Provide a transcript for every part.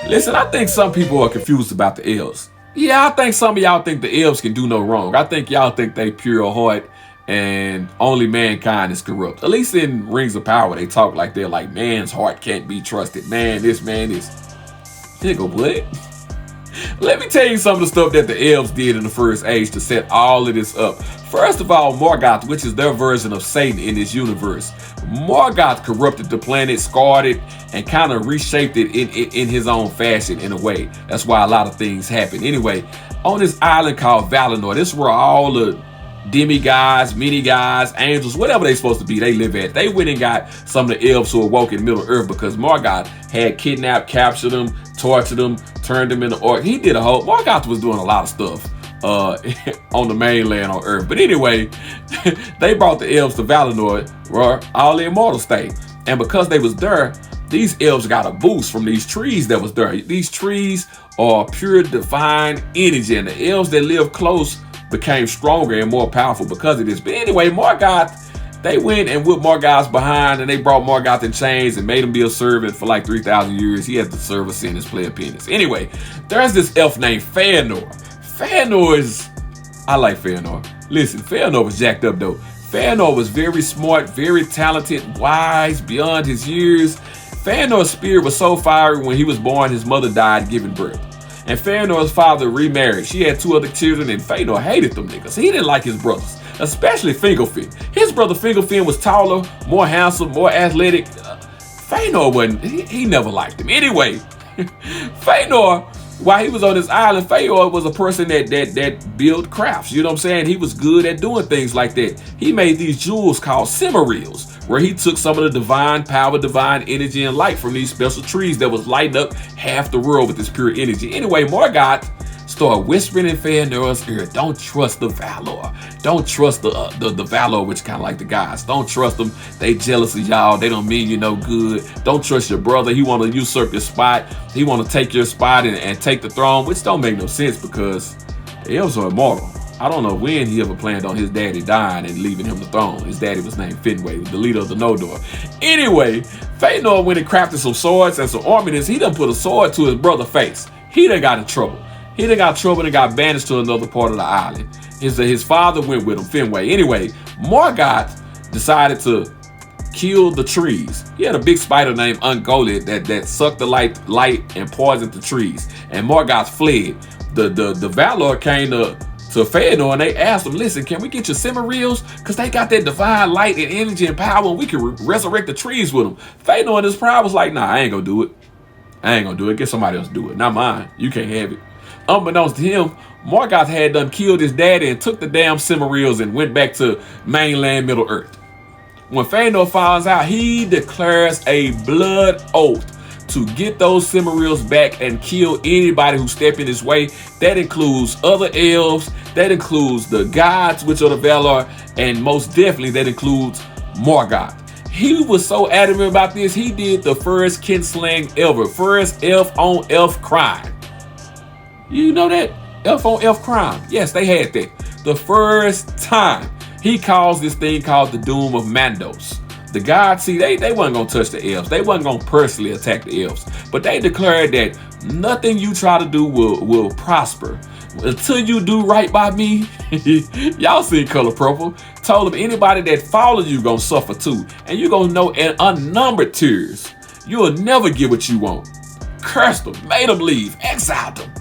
Listen, I think some people are confused about the elves. Yeah, I think some of y'all think the elves can do no wrong. I think y'all think they pure heart and only mankind is corrupt. At least in Rings of Power, they talk like they're like, man's heart can't be trusted. Man, this, man, this. Nigga, what? Let me tell you some of the stuff that the elves did in the First Age to set all of this up. First of all, Morgoth, which is their version of Satan in this universe. Morgoth corrupted the planet, scarred it, and kind of reshaped it in his own fashion in a way. That's why a lot of things happen. Anyway, on this island called Valinor, this is where all the demigods, mini-gods, angels, whatever they're supposed to be, they live at. They went and got some of the elves who awoke in Middle-earth because Morgoth had kidnapped, captured them, tortured them, turned them into orcs. He did a whole... Morgoth was doing a lot of stuff on the mainland on Earth. But anyway, they brought the elves to Valinor where all the immortals stayed. And because they was there, these elves got a boost from these trees that was there. These trees are pure divine energy, and the elves that live close became stronger and more powerful because of this. But anyway, Morgoth, they went and whipped Morgoth's behind, and they brought Morgoth in chains and made him be a servant for like 3,000 years. He had to serve a sentence, play a penance. Anyway, there's this elf named Fëanor. Fëanor is... I like Fëanor. Listen, Fëanor was jacked up though. Fëanor was very smart, very talented, wise, beyond his years. Fëanor's spirit was so fiery when he was born, his mother died giving birth. And Fëanor's father remarried. She had 2 other children, and Fëanor hated them niggas. He didn't like his brothers, especially Fingelfin. His brother Fingelfin was taller, more handsome, more athletic. Fëanor wasn't, he never liked him. Anyway, Fëanor, while he was on this island, Fëanor was a person that built crafts. You know what I'm saying? He was good at doing things like that. He made these jewels called Silmarils, where he took some of the divine power, divine energy, and light from these special trees that was lighting up half the world with this pure energy. Anyway, Morgoth started whispering in Fëanor's ear, don't trust the Valar. Don't trust the Valar, which kind of like the guys. Don't trust them. They jealous of y'all. They don't mean you no good. Don't trust your brother. He want to usurp your spot. He want to take your spot and take the throne, which don't make no sense because the elves are immortal. I don't know when he ever planned on his daddy dying and leaving him the throne. His daddy was named Finwë, the leader of the Noldor. Anyway, Fëanor went and crafted some swords and some ornaments. He done put a sword to his brother's face. He done got in trouble. He done got trouble and got banished to another part of the island. His father went with him, Finwë. Anyway, Morgoth decided to kill the trees. He had a big spider named Ungoliant that sucked the light and poisoned the trees. And Morgoth fled. The Valar came to Fëanor and they asked him, listen, can we get your Silmarils? Because they got that divine light and energy and power and we can resurrect the trees with them. Fëanor in his pride was like, nah, I ain't gonna do it. I ain't gonna do it. Get somebody else to do it. Not mine. You can't have it. Unbeknownst to him, Morgoth had done killed his daddy and took the damn Silmarils and went back to mainland Middle-earth. When Fëanor finds out, he declares a blood oath to get those Silmarils back and kill anybody who step in his way. That includes other elves, that includes the gods, which are the Valar, and most definitely that includes Morgoth. He was so adamant about this, he did the first kinslaying ever, first elf on elf crime. You know that? Elf on elf crime. Yes, they had that. The first time. He caused this thing called the Doom of Mandos. The gods, see, they wasn't going to touch the elves. They wasn't going to personally attack the elves. But they declared that nothing you try to do will prosper. Until you do right by me, y'all see Color Purple, told them anybody that follows you going to suffer too. And you're going to know in unnumbered tears. You'll never get what you want. Cursed them, made them leave, exiled them.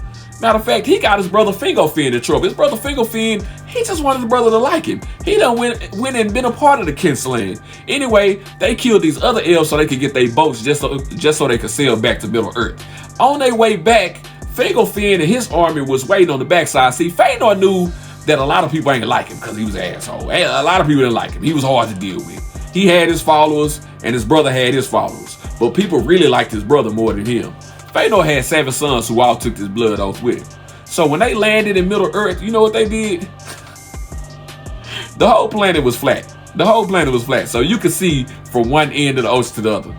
Matter of fact, he got his brother Fingelfin in trouble. His brother Fingelfin, he just wanted his brother to like him. He done went and been a part of the kinslaying. Anyway, they killed these other elves so they could get their boats just so they could sail back to Middle-earth. On their way back, Fingelfin and his army was waiting on the backside. See, Fëanor knew that a lot of people ain't like him because he was an asshole. A lot of people didn't like him. He was hard to deal with. He had his followers and his brother had his followers. But people really liked his brother more than him. Fëanor had 7 sons who all took this blood oath with him. So when they landed in Middle-earth, you know what they did? The whole planet was flat. The whole planet was flat. So you could see from one end of the ocean to the other.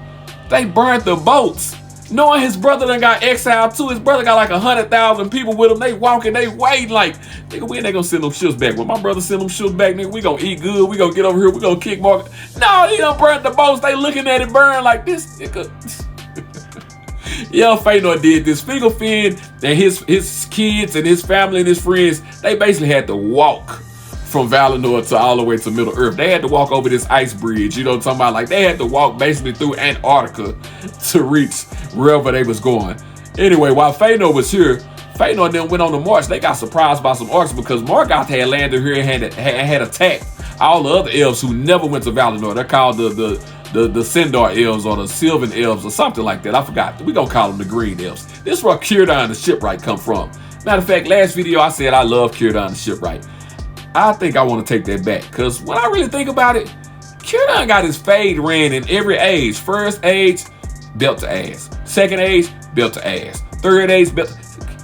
They burned the boats. Knowing his brother done got exiled too. His brother got like 100,000 people with him. They walking, they waiting like, nigga, when they gonna send them ships back? When my brother send them ships back, nigga, we gonna eat good. We gonna get over here. We gonna kick more. No, he done burnt the boats. They looking at it burn like this, nigga. Yeah, Fëanor did this. Fingerfin and his kids and his family and his friends, they basically had to walk from Valinor to all the way to Middle Earth. They had to walk over this ice bridge, you know what I'm talking about? Like, they had to walk basically through Antarctica to reach wherever they was going. Anyway, while Fëanor was here, Fëanor then went on the march. They got surprised by some orcs because Morgoth had landed here and had attacked all the other elves who never went to Valinor. They're called the Sindar elves or the Sylvan elves or something like that. I forgot. We gonna call them the green elves. This is where Círdan the shipwright come from. Matter of fact, last video I said I love Círdan the shipwright. I think I want to take that back because when I really think about it, Círdan got his fade ran in every age. First age, belt to ass. Second age, belt to ass. Third age, belt to...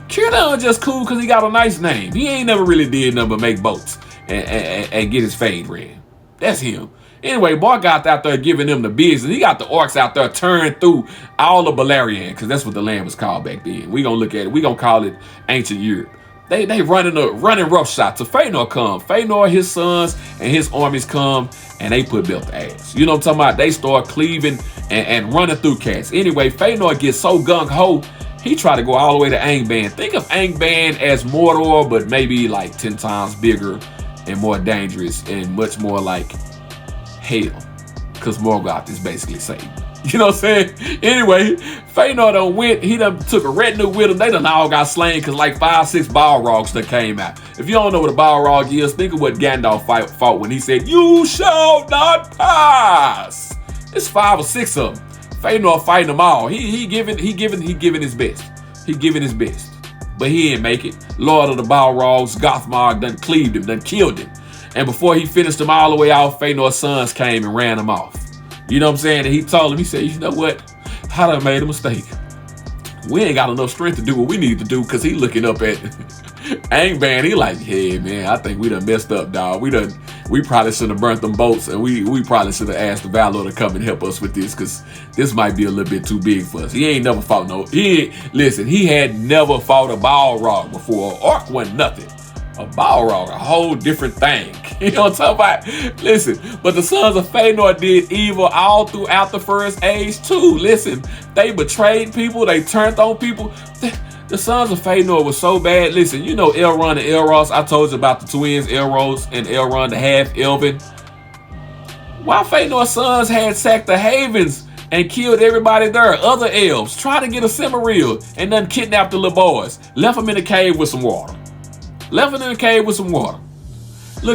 Círdan just cool because he got a nice name. He ain't never really did nothing but make boats and get his fade ran. That's him. Anyway, Morgoth out there giving them the business. He got the orcs out there turning through all of Beleriand because that's what the land was called back then. We gonna look at it. We gonna call it ancient Europe. They running roughshod. So Fëanor come. Fëanor, his sons, and his armies come, and they put belt to ass. You know what I'm talking about? They start cleaving and running through cats. Anyway, Fëanor gets so gung-ho, he tried to go all the way to Angband. Think of Angband as Mordor, but maybe like 10 times bigger and more dangerous and much more like hell. Because Morgoth is basically Satan. You know what I'm saying? Anyway, Fëanor done went. He done took a retinue with him. They done all got slain because like 5-6 Balrogs that came out. If you don't know what a Balrog is, think of what Gandalf fought when he said, "You shall not pass." It's 5 or 6 of them. Fëanor fighting them all. He giving his best. He giving his best. But he didn't make it. Lord of the Balrogs, Gothmog done cleaved him, done killed him. And before he finished them all the way off, Fëanor's sons came and ran him off. You know what I'm saying? And he told him, he said, you know what? I done made a mistake. We ain't got enough strength to do what we need to do because he looking up at Angband. He like, hey, man, I think we done messed up, dog. We probably should have burnt them boats and we probably should have asked the Valor to come and help us with this because this might be a little bit too big for us. He ain't never fought he had never fought a Balrog before. Orc wasn't nothing. A Balrog, a whole different thing. You know what I'm talking about? Listen, but the sons of Fëanor did evil all throughout the first age too. Listen, they betrayed people. They turned on people. The sons of Fëanor was so bad. Listen, you know Elrond and Elros. I told you about the twins, Elros and Elrond, the half elven. Why Fëanor's sons had sacked the havens and killed everybody there, other elves, tried to get a Silmaril and then kidnapped the little boys, left them in a cave with some water. Look,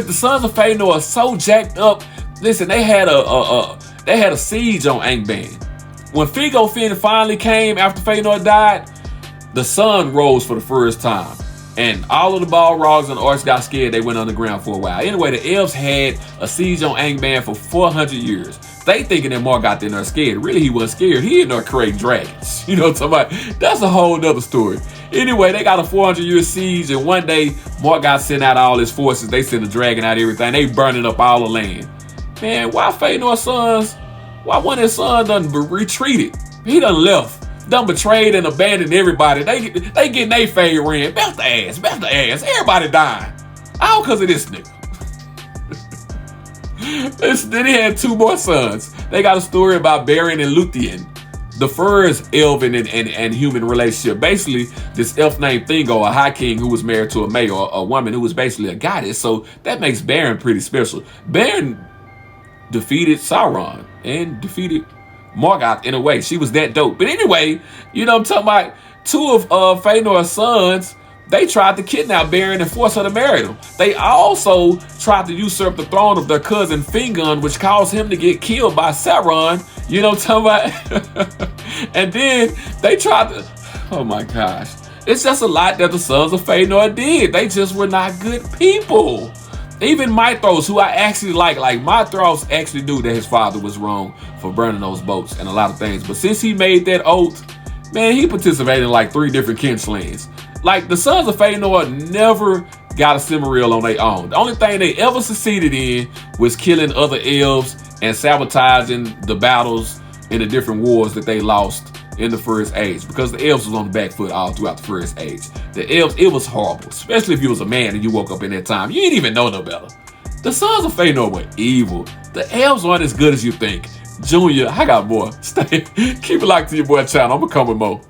the sons of Fëanor are so jacked up. Listen, they had a siege on Angband. When Fingon finally came after Fëanor died, the sun rose for the first time. And all of the Balrogs and the orcs got scared. They went underground for a while. Anyway, the elves had a siege on Angband for 400 years. They thinking that Morgoth in there scared. Really, he wasn't scared. He in there creating dragons. You know what I'm talking about? That's a whole nother story. Anyway, they got a 400-year siege, and one day, Morgoth sent out all his forces. They sent a dragon out everything. They burning up all the land. Man, why Fëanor's sons? Why one of his sons done retreated? He done left. Done betrayed and abandoned everybody. They getting their fade ran. Belt the ass. Everybody dying. All because of this nigga. Then he had 2 more sons. They got a story about Beren and Luthien, the first elven and human relationship. Basically, this elf named Thingo, a high king who was married to a May, or a woman who was basically a goddess. So that makes Beren pretty special. Beren defeated Sauron and defeated Morgoth in a way. She was that dope. But anyway, you know what I'm talking about? 2 of Fëanor's sons, they tried to kidnap Beren and force her to marry them. They also tried to usurp the throne of their cousin Fingon, which caused him to get killed by Sauron. You know what I'm talking about? And then they tried to, oh my gosh. It's just a lot that the sons of Fëanor did. They just were not good people. Even Maithros, who I actually like Maithros actually knew that his father was wrong for burning those boats and a lot of things. But since he made that oath, man, he participated in like 3 different kinslings. Like, the sons of Fëanor never got a Silmaril on their own. The only thing they ever succeeded in was killing other elves and sabotaging the battles in the different wars that they lost in the first age, because the elves was on the back foot all throughout the first age. The elves, it was horrible, especially if you was a man and you woke up in that time. You didn't even know no better. The sons of Fëanor were evil. The elves aren't as good as you think. Junior, I got more. Stay, keep it locked to your boy channel. I'm gonna come with more.